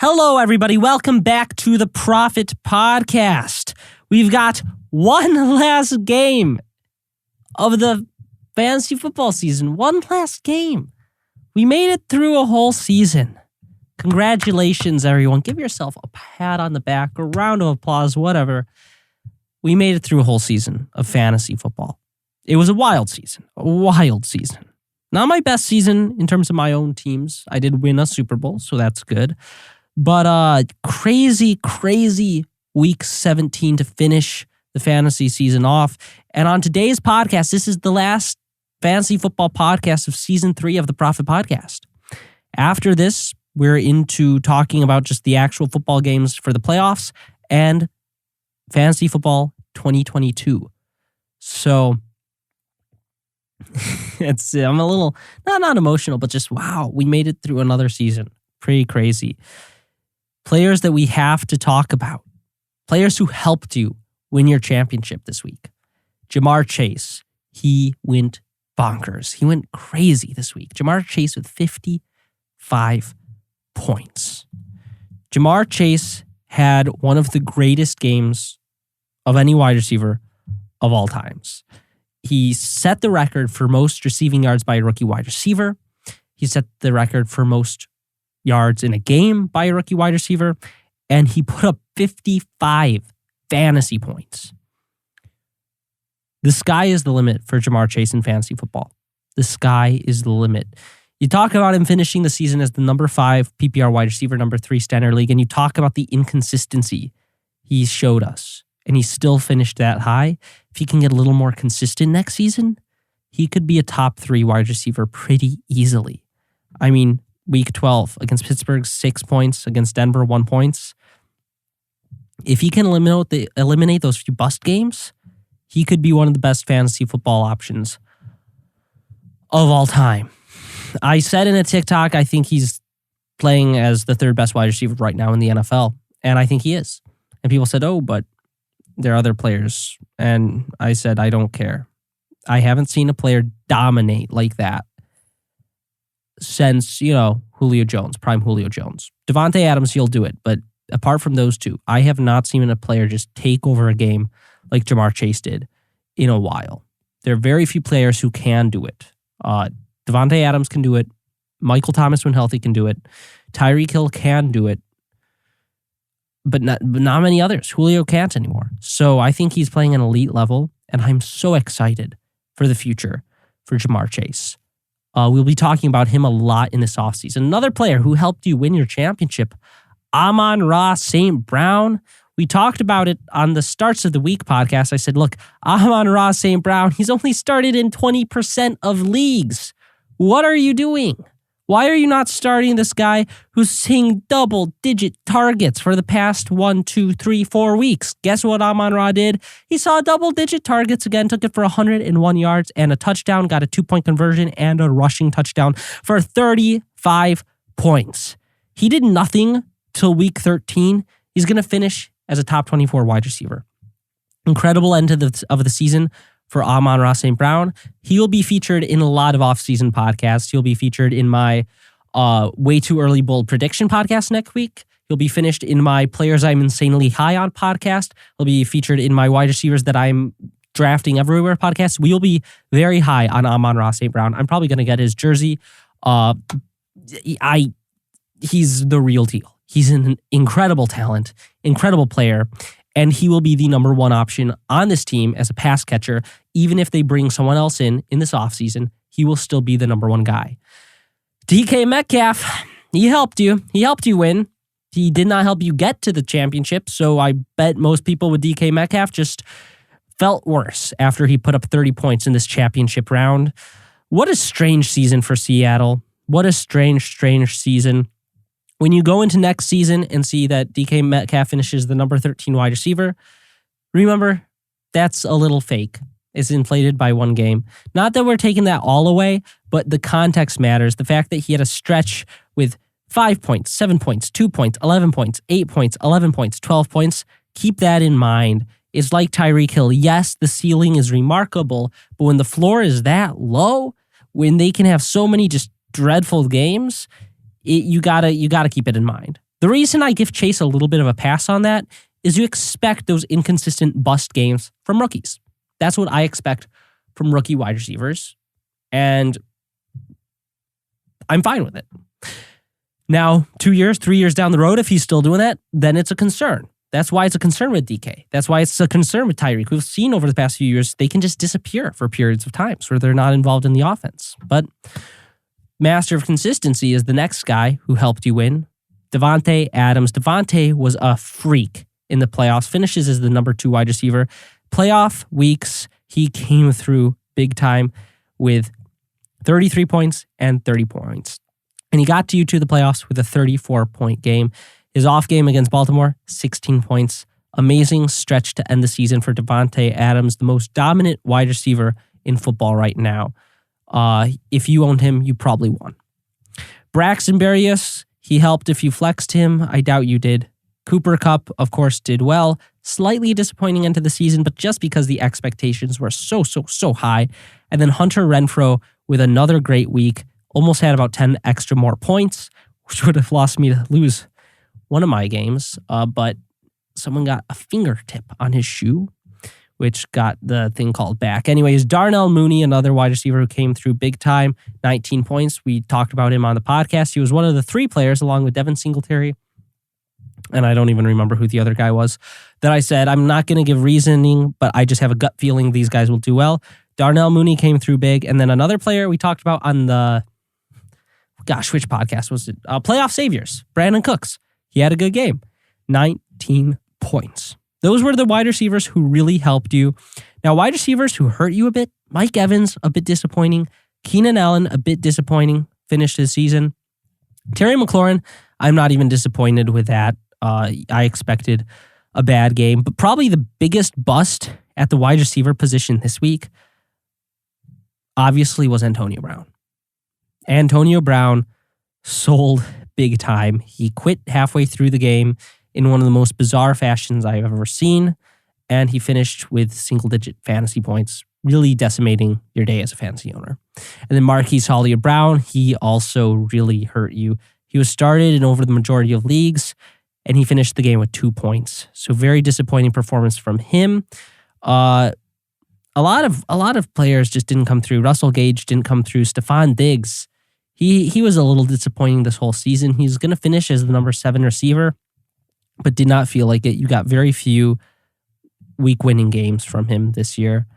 Hello, everybody. Welcome back to the Prophet Podcast. We've got one last game of the fantasy football season. One last game. We made it through a whole season. Congratulations, everyone. Give yourself a pat on the back, a round of applause, whatever. We made it through a whole season of fantasy football. It was a wild season. Not my best season in terms of my own teams. I did win a Super Bowl, so that's good. But crazy week 17 to finish the fantasy season off. And on today's podcast, this is the last fantasy football podcast of season 3 of the Prophet Podcast. After this, we're into talking about just the actual football games for the playoffs and fantasy football 2022. So I'm a little, not emotional, but just, wow, we made it through another season. Pretty crazy. Players that we have to talk about. Players who helped you win your championship this week. Jamar Chase, he went bonkers. He went crazy this week. Jamar Chase with 55 points. Jamar Chase had one of the greatest games of any wide receiver of all times. He set the record for most receiving yards by a rookie wide receiver. He set the record for most yards in a game by a rookie wide receiver. And he put up 55 fantasy points. The sky is the limit for Jamar Chase in fantasy football. The sky is the limit. You talk about him finishing the season as the number 5 PPR wide receiver, number 3 standard league, and you talk about the inconsistency he showed us. And he still finished that high. If he can get a little more consistent next season, he could be a top 3 wide receiver pretty easily. I mean, week 12 against Pittsburgh, 6 points. Against Denver, 1 point. If he can eliminate those few bust games, he could be one of the best fantasy football options of all time. I said in a TikTok, I think he's playing as the 3rd best wide receiver right now in the NFL. And I think he is. And people said, oh, but there are other players. And I said, I don't care. I haven't seen a player dominate like that since, Julio Jones, prime Julio Jones. Devontae Adams, he'll do it. But apart from those two, I have not seen a player just take over a game like Jamar Chase did in a while. There are very few players who can do it. Devontae Adams can do it. Michael Thomas, when healthy, can do it. Tyreek Hill can do it. But not many others. Julio can't anymore. So I think he's playing an elite level, and I'm so excited for the future for Jamar Chase. We'll be talking about him a lot in this offseason. Another player who helped you win your championship, Amon-Ra St. Brown. We talked about it on the Starts of the Week podcast. I said, look, Amon-Ra St. Brown, he's only started in 20% of leagues. What are you doing? Why are you not starting this guy who's seeing double-digit targets for the past 1, 2, 3, 4 weeks? Guess what Amon-Ra did? He saw double-digit targets again, took it for 101 yards and a touchdown, got a 2-point conversion and a rushing touchdown for 35 points. He did nothing till week 13. He's going to finish as a top 24 wide receiver. Incredible end of the season for Amon-Ra St. Brown. He will be featured in a lot of offseason podcasts. He'll be featured in my Way Too Early Bold Prediction podcast next week. He'll be finished in my Players I'm Insanely High on podcast. He'll be featured in my Wide Receivers That I'm Drafting Everywhere podcast. We'll be very high on Amon-Ra St. Brown. I'm probably going to get his jersey. He's the real deal. He's an incredible talent, incredible player, and he will be the number 1 option on this team as a pass catcher. Even if they bring someone else in this offseason, he will still be the number 1 guy. DK Metcalf, he helped you. He helped you win. He did not help you get to the championship, so I bet most people with DK Metcalf just felt worse after he put up 30 points in this championship round. What a strange season for Seattle. What a strange season. When you go into next season and see that DK Metcalf finishes the number 13 wide receiver, remember, that's a little fake. It's inflated by 1 game. Not that we're taking that all away, but the context matters. The fact that he had a stretch with 5 points, 7 points, 2 points, 11 points, 8 points, 11 points, 12 points. Keep that in mind. It's like Tyreek Hill. Yes, the ceiling is remarkable, but when the floor is that low, when they can have so many just dreadful games, you gotta keep it in mind. The reason I give Chase a little bit of a pass on that is you expect those inconsistent bust games from rookies. That's what I expect from rookie wide receivers, and I'm fine with it. Now, 2 years, 3 years down the road, if he's still doing that, then it's a concern. That's why it's a concern with DK. That's why it's a concern with Tyreek. We've seen over the past few years, they can just disappear for periods of times where they're not involved in the offense. But master of consistency is the next guy who helped you win, Davante Adams. Davante was a freak in the playoffs, finishes as the number 2 wide receiver. Playoff weeks, he came through big time with 33 points and 30 points. And he got you to the playoffs with a 34-point game. His off game against Baltimore, 16 points. Amazing stretch to end the season for Davante Adams, the most dominant wide receiver in football right now. If you owned him, you probably won. Braxton Berrios, he helped if you flexed him. I doubt you did. Cooper Kupp, of course, did well. Slightly disappointing into the season, but just because the expectations were so high. And then Hunter Renfrow with another great week. Almost had about 10 extra more points, which would have lost me to lose one of my games. But someone got a fingertip on his shoe, which got the thing called back. Anyways, Darnell Mooney, another wide receiver who came through big time, 19 points. We talked about him on the podcast. He was one of the 3 players, along with Devin Singletary, and I don't even remember who the other guy was, that I said, I'm not going to give reasoning, but I just have a gut feeling these guys will do well. Darnell Mooney came through big. And then another player we talked about on the, which podcast was it? Playoff Saviors, Brandon Cooks. He had a good game, 19 points. Those were the wide receivers who really helped you. Now, wide receivers who hurt you a bit, Mike Evans, a bit disappointing. Keenan Allen, a bit disappointing, finished his season. Terry McLaurin, I'm not even disappointed with that. I expected a bad game, but probably the biggest bust at the wide receiver position this week, obviously, was Antonio Brown. Antonio Brown sold big time. He quit halfway through the game in one of the most bizarre fashions I've ever seen, and he finished with single-digit fantasy points, really decimating your day as a fantasy owner. And then Marquise Hollywood-Brown, he also really hurt you. He was started in over the majority of leagues, and he finished the game with 2 points. So very disappointing performance from him. A lot of players just didn't come through. Russell Gage didn't come through. Stephon Diggs, he was a little disappointing this whole season. He's going to finish as the number 7 receiver, but did not feel like it. You got very few week-winning games from him this year.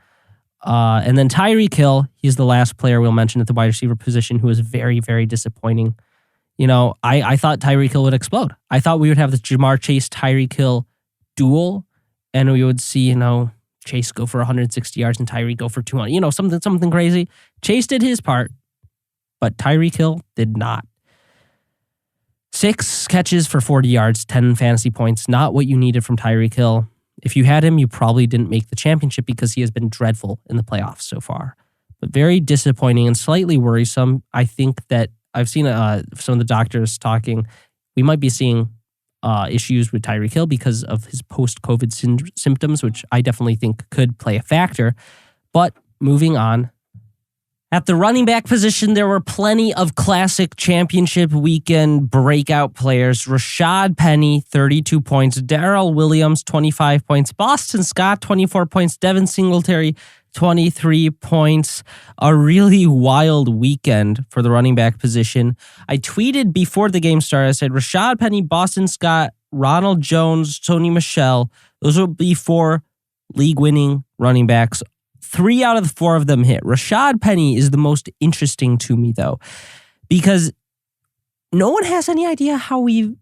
And then Tyreek Hill, he's the last player we'll mention at the wide receiver position who was very, very disappointing. You know, I thought Tyreek Hill would explode. I thought we would have the Jamar Chase Tyreek Hill duel, and we would see, Chase go for 160 yards and Tyreek go for 200. Something crazy. Chase did his part, but Tyreek Hill did not. 6 catches for 40 yards, 10 fantasy points. Not what you needed from Tyreek Hill. If you had him, you probably didn't make the championship because he has been dreadful in the playoffs so far. But very disappointing and slightly worrisome. I think that I've seen some of the doctors talking. We might be seeing issues with Tyreek Hill because of his post-COVID symptoms, which I definitely think could play a factor. But moving on. At the running back position, there were plenty of classic championship weekend breakout players. Rashad Penny, 32 points. Darrell Williams, 25 points. Boston Scott, 24 points. Devin Singletary, 23 points. A really wild weekend for the running back position. I tweeted before the game started, I said, Rashad Penny, Boston Scott, Ronald Jones, Tony Michel. Those will be 4 league-winning running backs. 3 out of the 4 of them hit. Rashad Penny is the most interesting to me, though, because no one has any idea how we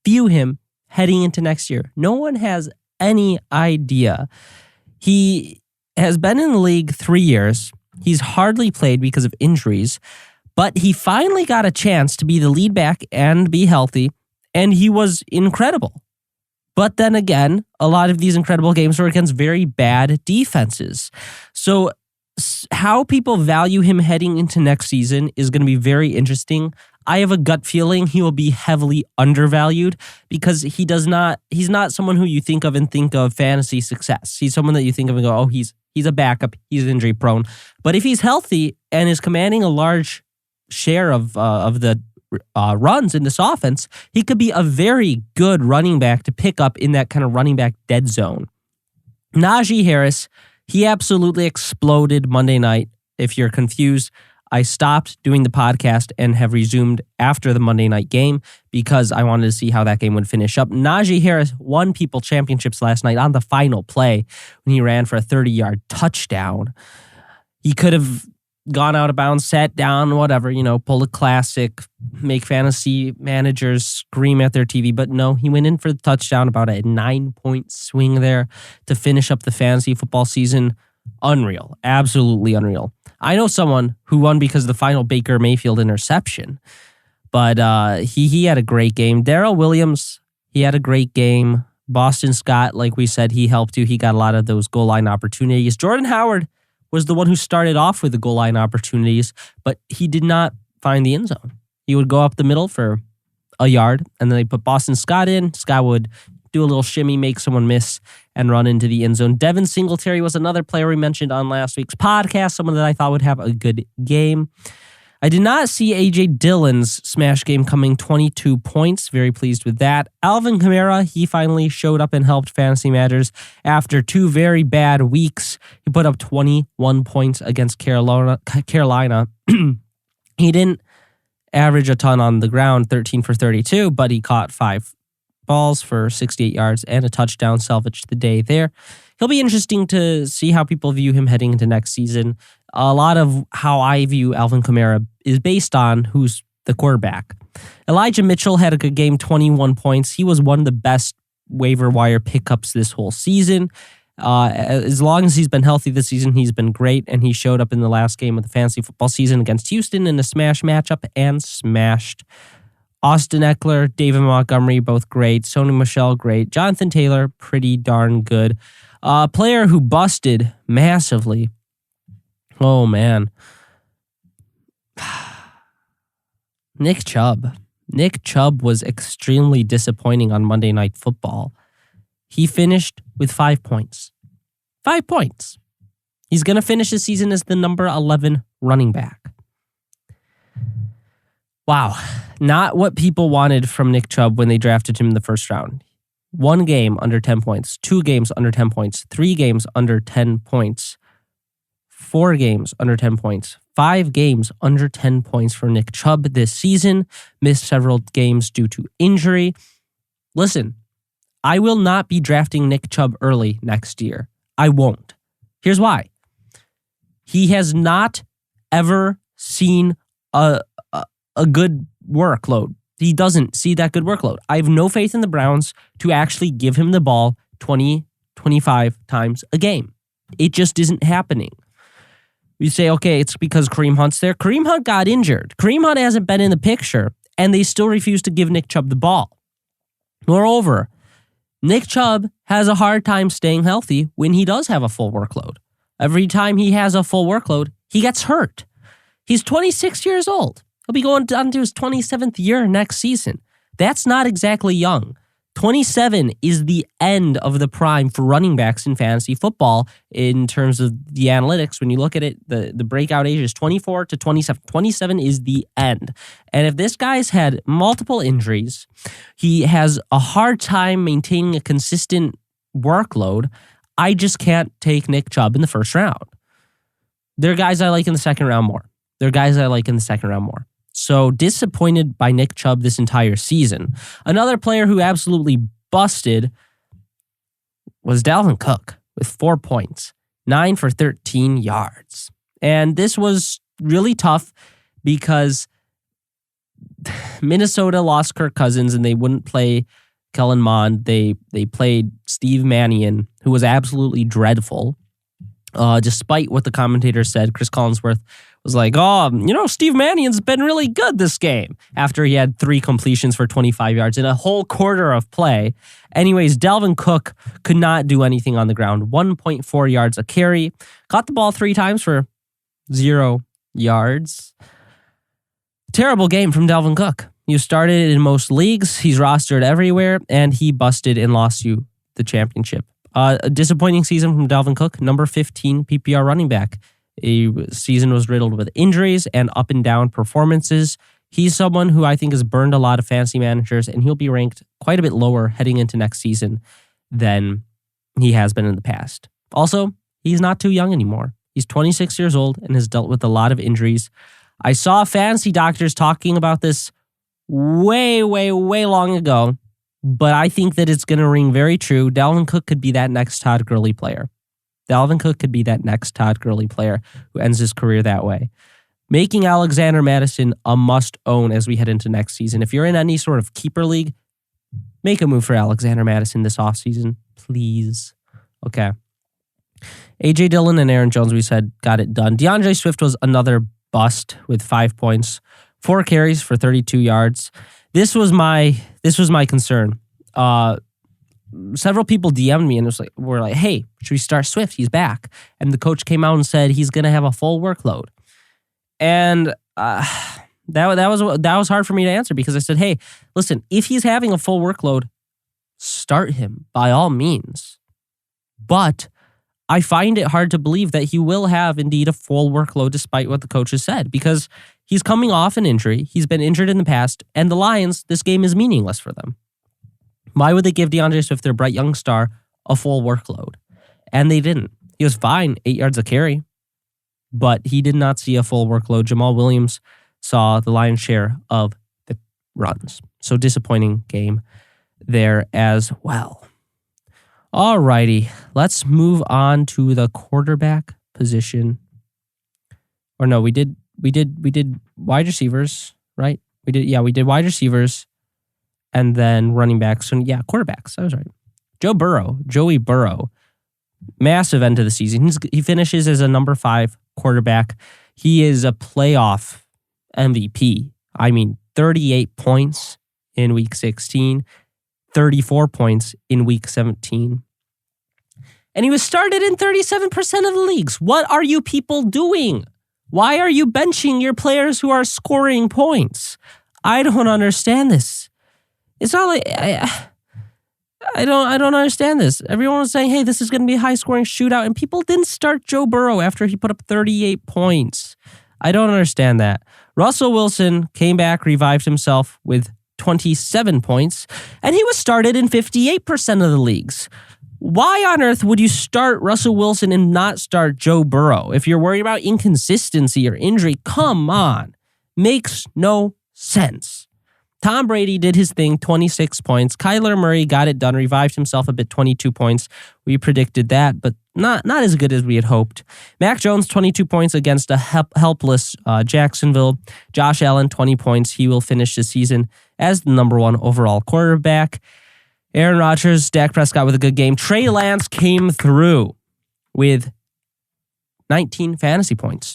view him heading into next year. No one has any idea. He has been in the league 3 years. He's hardly played because of injuries, but he finally got a chance to be the lead back and be healthy, and he was incredible. But then again, a lot of these incredible games were against very bad defenses. So how people value him heading into next season is going to be very interesting. I have a gut feeling he will be heavily undervalued because he's not someone who you think of and think of fantasy success. He's someone that you think of and go, oh, he's a backup, he's injury prone. But if he's healthy and is commanding a large share of the runs in this offense, he could be a very good running back to pick up in that kind of running back dead zone. Najee Harris, he absolutely exploded Monday night. If you're confused, I stopped doing the podcast and have resumed after the Monday night game because I wanted to see how that game would finish up. Najee Harris won people championships last night on the final play when he ran for a 30-yard touchdown. He could have gone out of bounds, sat down, whatever, pull a classic, make fantasy managers scream at their TV. But no, he went in for the touchdown, about a 9-point swing there to finish up the fantasy football season. Unreal. Absolutely unreal. I know someone who won because of the final Baker Mayfield interception, but he had a great game. Darrell Williams, he had a great game. Boston Scott, like we said, he helped you. He got a lot of those goal line opportunities. Jordan Howard was the one who started off with the goal line opportunities, but he did not find the end zone. He would go up the middle for a yard, and then they put Boston Scott in. Scott would do a little shimmy, make someone miss, and run into the end zone. Devin Singletary was another player we mentioned on last week's podcast, someone that I thought would have a good game. I did not see A.J. Dillon's smash game coming, 22 points. Very pleased with that. Alvin Kamara, he finally showed up and helped Fantasy Matters after 2 very bad weeks. He put up 21 points against Carolina. He didn't average a ton on the ground, 13 for 32, but he caught 5 balls for 68 yards and a touchdown, salvaged the day there. He'll be interesting to see how people view him heading into next season. A lot of how I view Alvin Kamara is based on who's the quarterback. Elijah Mitchell had a good game, 21 points. He was one of the best waiver wire pickups this whole season. As long as he's been healthy this season, he's been great, and he showed up in the last game of the fantasy football season against Houston in a smash matchup and smashed. Austin Eckler, David Montgomery, both great. Sony Michel, great. Jonathan Taylor, pretty darn good. Player who busted massively. Oh, man. Nick Chubb. Nick Chubb was extremely disappointing on Monday Night Football. He finished with 5 points. 5 points. He's going to finish the season as the number 11 running back. Wow. Not what people wanted from Nick Chubb when they drafted him in the first round. 1 game under 10 points, 2 games under 10 points, 3 games under 10 points, 4 games under 10 points, 5 games under 10 points for Nick Chubb this season. Missed several games due to injury. Listen, I will not be drafting Nick Chubb early next year. I won't. Here's why. He has not ever seen a good workload. He doesn't see that good workload. I have no faith in the Browns to actually give him the ball 20, 25 times a game. It just isn't happening. You say, okay, it's because Kareem Hunt's there. Kareem Hunt got injured. Kareem Hunt hasn't been in the picture, and they still refuse to give Nick Chubb the ball. Moreover, Nick Chubb has a hard time staying healthy when he does have a full workload. Every time he has a full workload, he gets hurt. He's 26 years old. He'll be going on to his 27th year next season. That's not exactly young. 27 is the end of the prime for running backs in fantasy football in terms of the analytics. When you look at it, the breakout age is 24 to 27. 27 is the end. And if this guy's had multiple injuries, he has a hard time maintaining a consistent workload, I just can't take Nick Chubb in the first round. There are guys I like in the second round more. So disappointed by Nick Chubb this entire season. Another player who absolutely busted was Dalvin Cook with 4 points, 9 for 13 yards. And this was really tough because Minnesota lost Kirk Cousins and they wouldn't play Kellen Mond. They played Steve Mannion, who was absolutely dreadful. Despite what the commentator said, Chris Collinsworth was like, Steve Mannion's been really good this game after he had 3 completions for 25 yards in a whole quarter of play. Anyways, Dalvin Cook could not do anything on the ground. 1.4 yards a carry. Caught the ball 3 times for 0 yards. Terrible game from Dalvin Cook. You started in most leagues. He's rostered everywhere, and he busted and lost you the championship. A disappointing season from Dalvin Cook, number 15 PPR running back. A season was riddled with injuries and up and down performances. He's someone who I think has burned a lot of fantasy managers, and he'll be ranked quite a bit lower heading into next season than he has been in the past. Also, he's not too young anymore. He's 26 years old and has dealt with a lot of injuries. I saw fantasy doctors talking about this way, way, way long ago, but I think that it's going to ring very true. Dalvin Cook could be that next Todd Gurley player. Dalvin Cook could be that next Todd Gurley player who ends his career that way. Making Alexander Mattison a must-own as we head into next season. If you're in any sort of keeper league, make a move for Alexander Mattison this offseason, please. Okay. A.J. Dillon and Aaron Jones, we said, got it done. DeAndre Swift was another bust with 5 points, 4 carries for 32 yards. This was my concern. Several people DM'd me and were like, hey, should we start Swift? He's back. And the coach came out and said he's going to have a full workload. And that was hard for me to answer because I said, hey, listen, if he's having a full workload, start him by all means. But I find it hard to believe that he will have indeed a full workload despite what the coach has said because he's coming off an injury. He's been injured in the past. And the Lions, this game is meaningless for them. Why would they give DeAndre Swift, their bright young star, a full workload? And they didn't. He was fine, 8 yards a carry, but he did not see a full workload. Jamal Williams saw the lion's share of the runs. So disappointing game there as well. All righty, let's move on to the quarterback position. Or no, we did wide receivers, right? We did wide receivers. And then running backs. So yeah, quarterbacks. I was right. Joey Burrow, massive end to the season. He finishes as a number 5 quarterback. He is a playoff MVP. I mean, 38 points in week 16, 34 points in week 17. And he was started in 37% of the leagues. What are you people doing? Why are you benching your players who are scoring points? I don't understand this. It's not like I don't understand this. Everyone was saying, hey, this is going to be a high-scoring shootout, and people didn't start Joe Burrow after he put up 38 points. I don't understand that. Russell Wilson came back, revived himself with 27 points, and he was started in 58% of the leagues. Why on earth would you start Russell Wilson and not start Joe Burrow? If you're worried about inconsistency or injury, come on. Makes no sense. Tom Brady did his thing, 26 points. Kyler Murray got it done, revived himself a bit, 22 points. We predicted that, but not as good as we had hoped. Mac Jones, 22 points against a helpless Jacksonville. Josh Allen, 20 points. He will finish the season as the number 1 overall quarterback. Aaron Rodgers, Dak Prescott with a good game. Trey Lance came through with 19 fantasy points.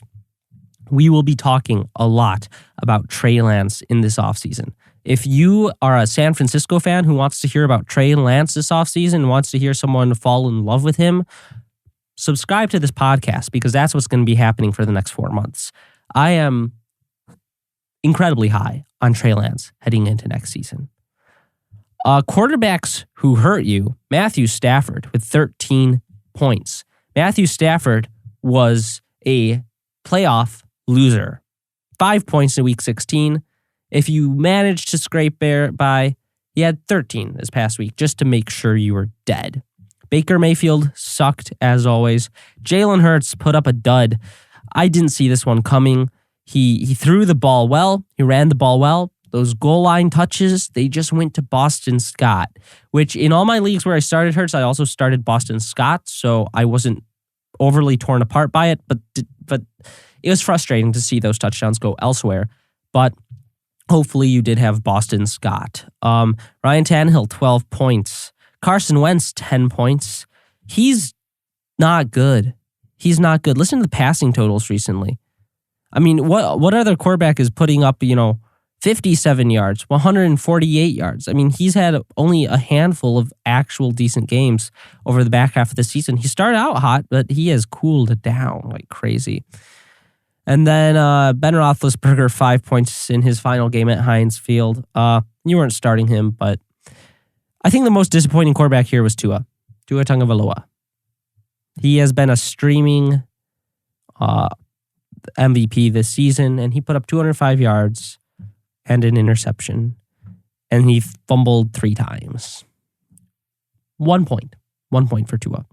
We will be talking a lot about Trey Lance in this offseason. If you are a San Francisco fan who wants to hear about Trey Lance this offseason and wants to hear someone fall in love with him, subscribe to this podcast because that's what's going to be happening for the next 4 months. I am incredibly high on Trey Lance heading into next season. Quarterbacks who hurt you, Matthew Stafford with 13 points. Matthew Stafford was a playoff loser. 5 points in week 16. If you managed to scrape by, he had 13 this past week just to make sure you were dead. Baker Mayfield sucked as always. Jalen Hurts put up a dud. I didn't see this one coming. He threw the ball well. He ran the ball well. Those goal line touches, they just went to Boston Scott, which in all my leagues where I started Hurts, I also started Boston Scott, so I wasn't overly torn apart by it, but it was frustrating to see those touchdowns go elsewhere. But hopefully you did have Boston Scott. Ryan Tannehill, 12 points. Carson Wentz, 10 points. He's not good. He's not good. Listen to the passing totals recently. I mean, what other quarterback is putting up, 57 yards, 148 yards? I mean, he's had only a handful of actual decent games over the back half of the season. He started out hot, but he has cooled down like crazy. And then Ben Roethlisberger, 5 points in his final game at Heinz Field. You weren't starting him, but I think the most disappointing quarterback here was Tua Tagovailoa. He has been a streaming MVP this season, and he put up 205 yards, and an interception. And he fumbled 3 times. 1 point. 1 point for Tua.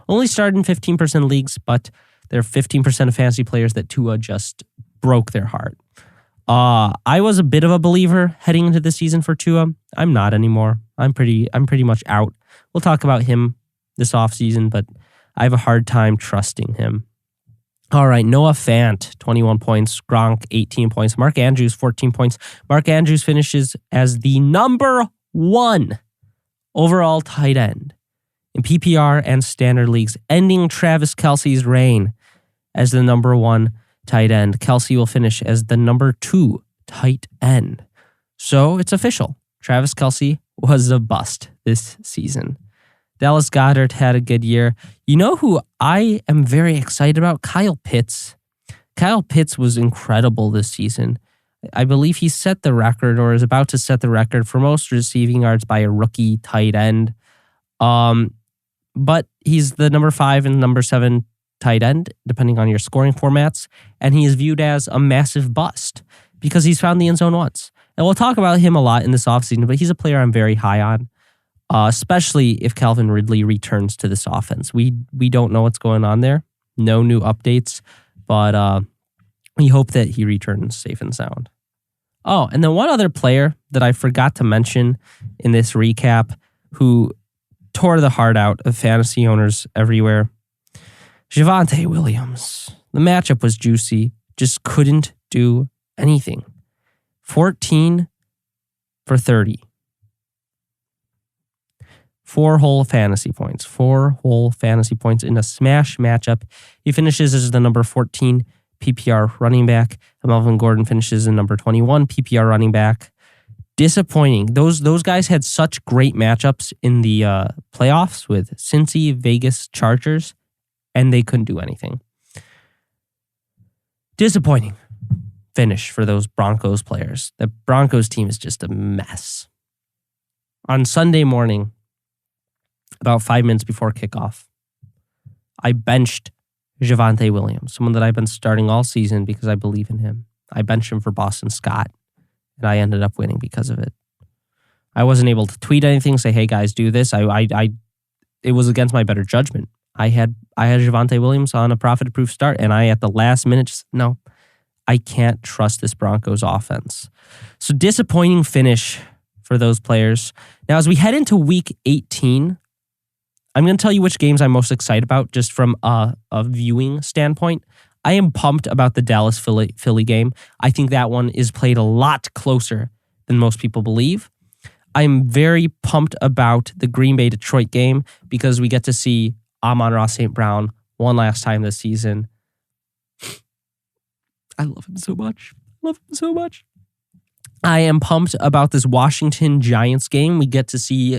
Only started in 15% of leagues, but there are 15% of fantasy players that Tua just broke their heart. I was a bit of a believer heading into the season for Tua. I'm not anymore. I'm pretty much out. We'll talk about him this offseason, but I have a hard time trusting him. All right, Noah Fant, 21 points. Gronk, 18 points. Mark Andrews, 14 points. Mark Andrews finishes as the number 1 overall tight end in PPR and standard leagues, ending Travis Kelce's reign as the number 1 tight end. Kelce will finish as the number 2 tight end. So it's official. Travis Kelce was a bust this season. Dallas Goedert had a good year. You know who I am very excited about? Kyle Pitts. Kyle Pitts was incredible this season. I believe he set the record or is about to set the record for most receiving yards by a rookie tight end. But he's the number 5 and number 7 tight end, depending on your scoring formats. And he is viewed as a massive bust because he's found the end zone once. And we'll talk about him a lot in this offseason, but he's a player I'm very high on, especially if Calvin Ridley returns to this offense. We don't know what's going on there. No new updates, but we hope that he returns safe and sound. Oh, and then one other player that I forgot to mention in this recap who tore the heart out of fantasy owners everywhere, Javonte Williams. The matchup was juicy, just couldn't do anything. 14 for 30. 4 whole fantasy points. 4 whole fantasy points in a smash matchup. He finishes as the number 14 PPR running back. Melvin Gordon finishes in number 21 PPR running back. Disappointing. Those guys had such great matchups in the playoffs with Cincy, Vegas, Chargers, and they couldn't do anything. Disappointing finish for those Broncos players. The Broncos team is just a mess. On Sunday morning, about 5 minutes before kickoff, I benched Javonte Williams, someone that I've been starting all season because I believe in him. I benched him for Boston Scott, and I ended up winning because of it. I wasn't able to tweet anything, say, "Hey guys, do this." It was against my better judgment. I had Javonte Williams on a profit-proof start, and I, at the last minute, just, no, I can't trust this Broncos offense. So disappointing finish for those players. Now, as we head into Week 18, I'm going to tell you which games I'm most excited about just from a viewing standpoint. I am pumped about the Dallas-Philly game. I think that one is played a lot closer than most people believe. I'm very pumped about the Green Bay-Detroit game because we get to see Amon-Ra St. Brown one last time this season. I love him so much. I am pumped about this Washington Giants game. We get to see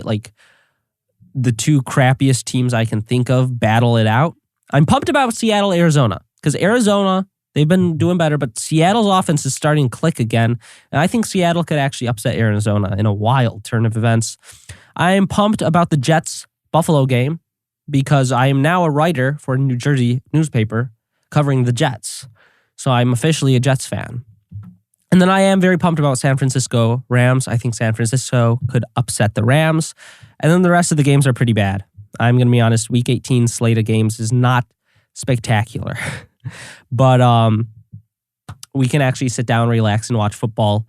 the 2 crappiest teams I can think of battle it out. I'm pumped about Seattle, Arizona, because Arizona, they've been doing better, but Seattle's offense is starting to click again. And I think Seattle could actually upset Arizona in a wild turn of events. I am pumped about the Jets-Buffalo game because I am now a writer for a New Jersey newspaper covering the Jets. So I'm officially a Jets fan. And then I am very pumped about San Francisco Rams. I think San Francisco could upset the Rams. And then the rest of the games are pretty bad. I'm going to be honest, Week 18 slate of games is not spectacular. But we can actually sit down, relax, and watch football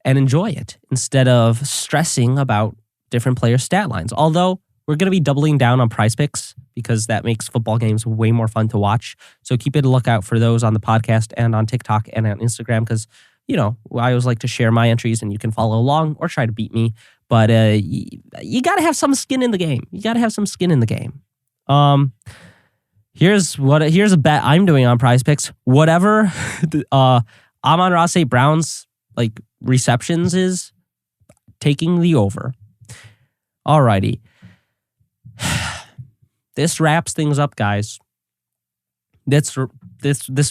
and enjoy it instead of stressing about different players' stat lines. Although we're going to be doubling down on Prize Picks because that makes football games way more fun to watch. So keep a lookout for those on the podcast and on TikTok and on Instagram because, I always like to share my entries and you can follow along or try to beat me. But you got to have some skin in the game. Here's a bet I'm doing on Prize Picks. Whatever Amon-Ra St. Brown's receptions is, taking the over. Alrighty. This wraps things up, guys. This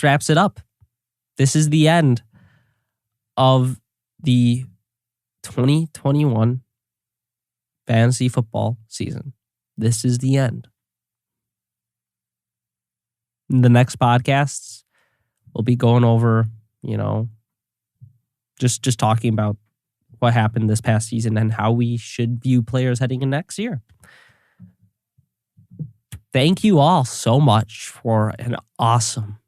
wraps it up. This is the end of the 2021 fantasy football season. This is the end. In the next podcasts, we'll be going over, just talking about what happened this past season and how we should view players heading in next year. Thank you all so much for an awesome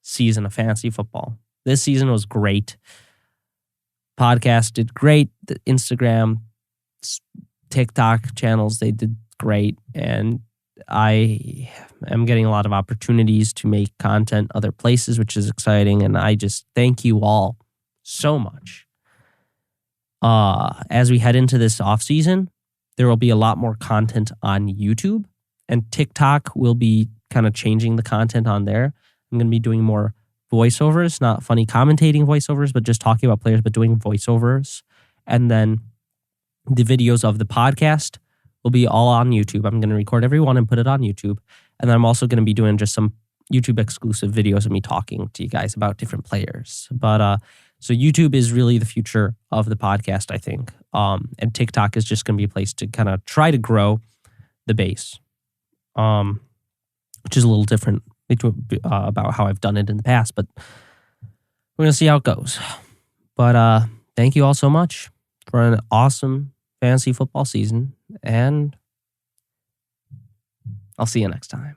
season of fantasy football. This season was great. Podcast did great. The Instagram, TikTok channels, they did great. And I am getting a lot of opportunities to make content other places, which is exciting. And I just thank you all so much. As we head into this off season, there will be a lot more content on YouTube, and TikTok will be kind of changing the content on there. I'm going to be doing more voiceovers, not funny commentating voiceovers, but just talking about players, but doing voiceovers. And then the videos of the podcast will be all on YouTube. I'm going to record every one and put it on YouTube. And then I'm also going to be doing just some YouTube exclusive videos of me talking to you guys about different players. But so YouTube is really the future of the podcast, I think. And TikTok is just going to be a place to kind of try to grow the base, which is a little different about how I've done it in the past. But we're going to see how it goes. But thank you all so much for an awesome fantasy football season. And I'll see you next time.